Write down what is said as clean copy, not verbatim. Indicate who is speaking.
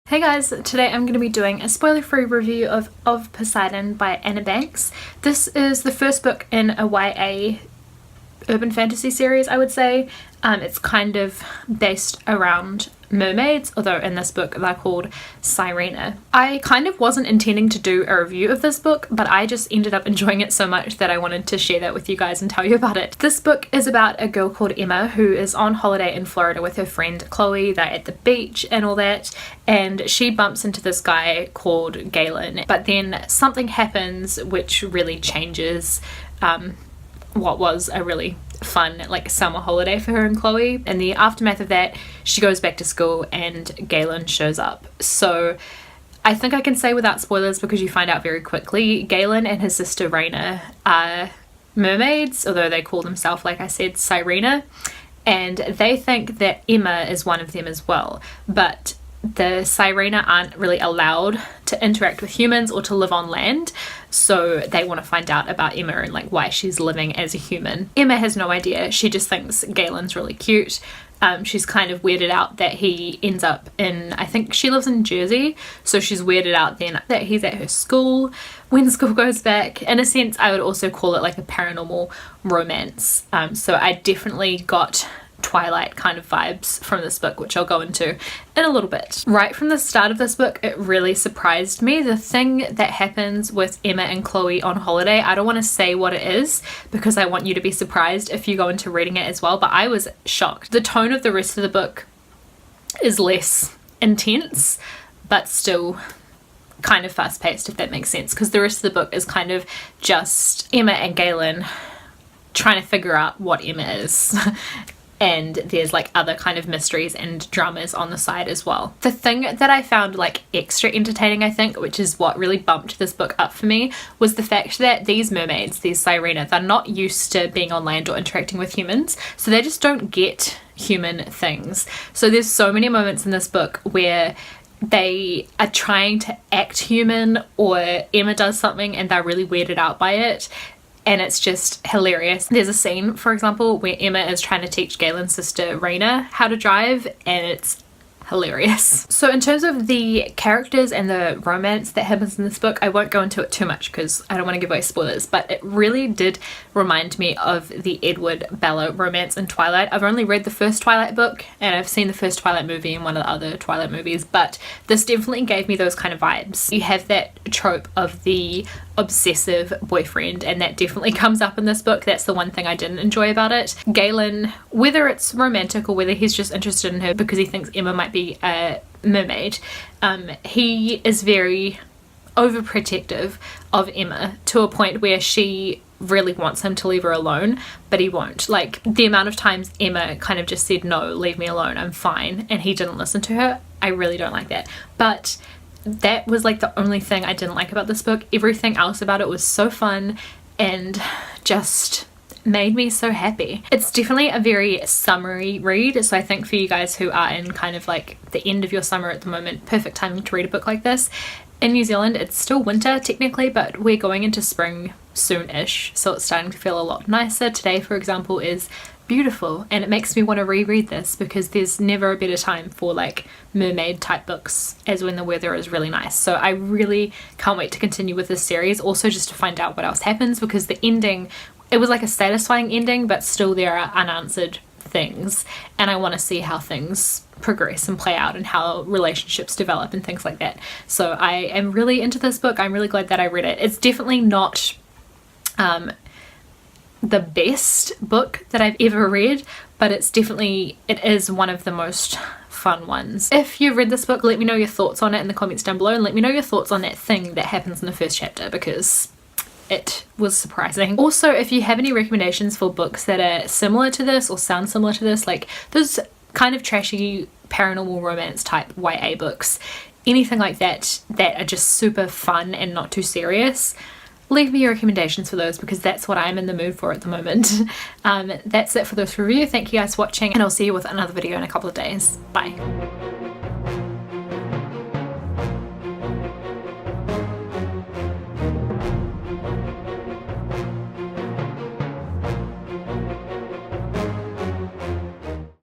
Speaker 1: Hey guys, today I'm going to be doing a spoiler-free review of Poseidon by Anna Banks. This is the first book in a YA urban fantasy series, I would say. It's kind of based around mermaids, although in this book they're called Sirena. I kind of wasn't intending to do a review of this book, but I just ended up enjoying it so much that I wanted to share that with you guys and tell you about it. This book is about a girl called Emma who is on holiday in Florida with her friend Chloe. They're at the beach and all that, and she bumps into this guy called Galen, but then something happens which really changes what was a really fun summer holiday for her and Chloe. In the aftermath of that, she goes back to school and Galen shows up. So I think I can say without spoilers, because you find out very quickly, Galen and his sister Raina are mermaids, although they call themselves, like I said, Sirena, and they think that Emma is one of them as well, but the Sirena aren't really allowed to interact with humans or to live on land, so they want to find out about Emma and why she's living as a human. Emma has no idea. She just thinks Galen's really cute. She's kind of weirded out that he ends up in, I think she lives in Jersey, so she's weirded out then that he's at her school when school goes back. In a sense, I would also call it a paranormal romance. So I definitely got Twilight kind of vibes from this book, which I'll go into in a little bit. Right from the start of this book, it really surprised me. The thing that happens with Emma and Chloe on holiday, I don't want to say what it is because I want you to be surprised if you go into reading it as well, but I was shocked. The tone of the rest of the book is less intense, but still kind of fast-paced, if that makes sense, because the rest of the book is kind of just Emma and Galen trying to figure out what Emma is. And there's other kind of mysteries and dramas on the side as well. The thing that I found extra entertaining, I think, which is what really bumped this book up for me, was the fact that these mermaids, these Sirena, they're not used to being on land or interacting with humans, so they just don't get human things. So there's so many moments in this book where they are trying to act human, or Emma does something and they're really weirded out by it, and it's just hilarious. There's a scene, for example, where Emma is trying to teach Galen's sister Raina how to drive, and it's hilarious. So in terms of the characters and the romance that happens in this book, I won't go into it too much because I don't want to give away spoilers, but it really did remind me of the Edward Bella romance in Twilight. I've only read the first Twilight book and I've seen the first Twilight movie and one of the other Twilight movies, but this definitely gave me those kind of vibes. You have that trope of the obsessive boyfriend, and that definitely comes up in this book. That's the one thing I didn't enjoy about it. Galen, whether it's romantic or whether he's just interested in her because he thinks Emma might be a mermaid, he is very overprotective of Emma to a point where she really wants him to leave her alone, but he won't. The amount of times Emma kind of just said, no, leave me alone, I'm fine, and he didn't listen to her, I really don't like that. But that was the only thing I didn't like about this book. Everything else about it was so fun and just made me so happy. It's definitely a very summery read, so I think for you guys who are in kind of the end of your summer at the moment, perfect timing to read a book like this. In New Zealand it's still winter technically, but we're going into spring soon-ish, so it's starting to feel a lot nicer. Today, for example, is beautiful, and it makes me want to reread this because there's never a better time for mermaid type books as when the weather is really nice. So I really can't wait to continue with this series, also just to find out what else happens, because the ending, it was a satisfying ending, but still there are unanswered things, and I want to see how things progress and play out and how relationships develop and things like that. So I am really into this book. I'm really glad that I read it. It's definitely not the best book that I've ever read, but it is one of the most fun ones. If you've read this book, let me know your thoughts on it in the comments down below, and let me know your thoughts on that thing that happens in the first chapter, because it was surprising. Also, if you have any recommendations for books that are similar to this or sound similar to this, those kind of trashy paranormal romance type YA books, anything like that that are just super fun and not too serious, leave me your recommendations for those, because that's what I'm in the mood for at the moment. That's it for this review. Thank you guys for watching, and I'll see you with another video in a couple of days. Bye.